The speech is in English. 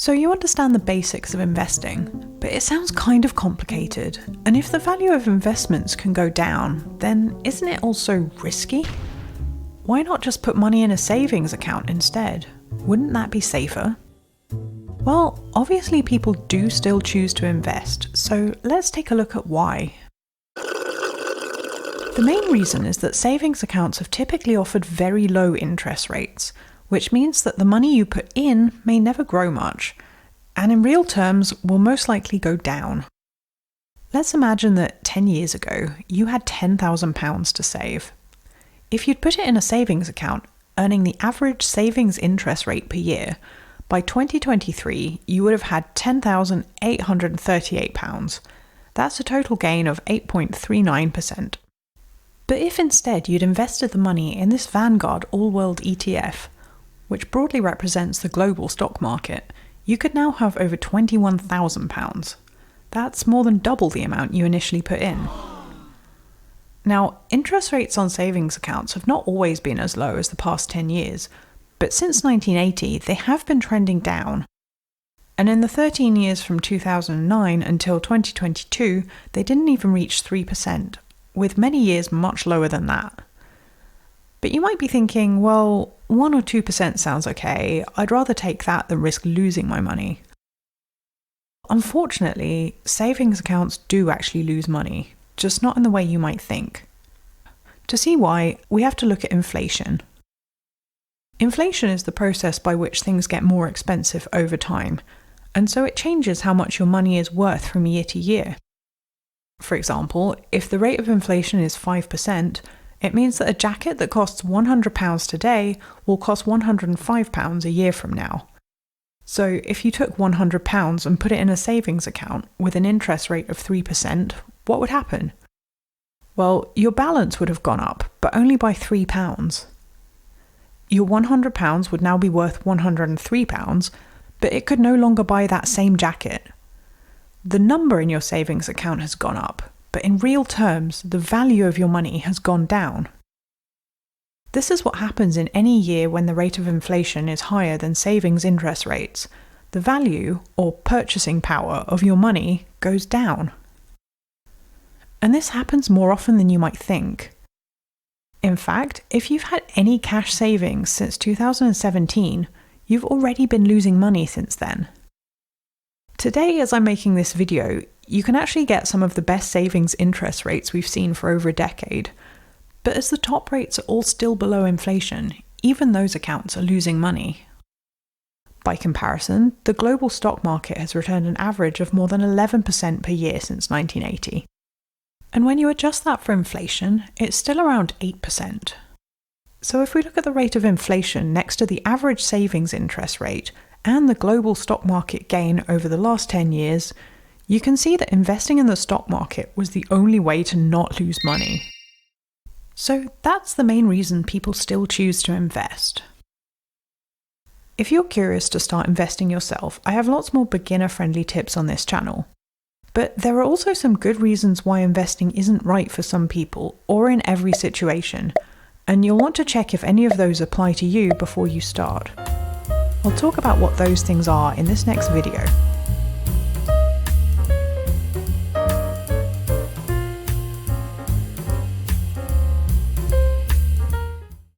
So you understand the basics of investing, but it sounds kind of complicated. And if the value of investments can go down, then isn't it also risky? Why not just put money in a savings account instead? Wouldn't that be safer? Well, obviously people do still choose to invest, so let's take a look at why. The main reason is that savings accounts have typically offered very low interest rates, which means that the money you put in may never grow much, and in real terms will most likely go down. Let's imagine that 10 years ago you had £10,000 to save. If you'd put it in a savings account, earning the average savings interest rate per year, by 2023 you would have had £10,838. That's a total gain of 8.39%. But if instead you'd invested the money in this Vanguard All-World ETF, which broadly represents the global stock market, you could now have over £21,000. That's more than double the amount you initially put in. Now, interest rates on savings accounts have not always been as low as the past 10 years, but since 1980 they have been trending down. And in the 13 years from 2009 until 2022, they didn't even reach 3%, with many years much lower than that. But you might be thinking, well, 1 or 2% sounds okay, I'd rather take that than risk losing my money. Unfortunately, savings accounts do actually lose money, just not in the way you might think. To see why, we have to look at inflation. Inflation is the process by which things get more expensive over time, and so it changes how much your money is worth from year to year. For example, if the rate of inflation is 5%, it means that a jacket that costs £100 today will cost £105 a year from now. So if you took £100 and put it in a savings account with an interest rate of 3%, what would happen? Well, your balance would have gone up, but only by £3. Your £100 would now be worth £103, but it could no longer buy that same jacket. The number in your savings account has gone up, but in real terms, the value of your money has gone down. This is what happens in any year when the rate of inflation is higher than savings interest rates. The value, or purchasing power, of your money goes down. And this happens more often than you might think. In fact, if you've had any cash savings since 2017, you've already been losing money since then. Today, as I'm making this video, you can actually get some of the best savings interest rates we've seen for over a decade. But as the top rates are all still below inflation, even those accounts are losing money. By comparison, the global stock market has returned an average of more than 11% per year since 1980. And when you adjust that for inflation, it's still around 8%. So if we look at the rate of inflation next to the average savings interest rate and the global stock market gain over the last 10 years, you can see that investing in the stock market was the only way to not lose money. So that's the main reason people still choose to invest. If you're curious to start investing yourself, I have lots more beginner-friendly tips on this channel. But there are also some good reasons why investing isn't right for some people or in every situation, and you'll want to check if any of those apply to you before you start. We'll talk about what those things are in this next video.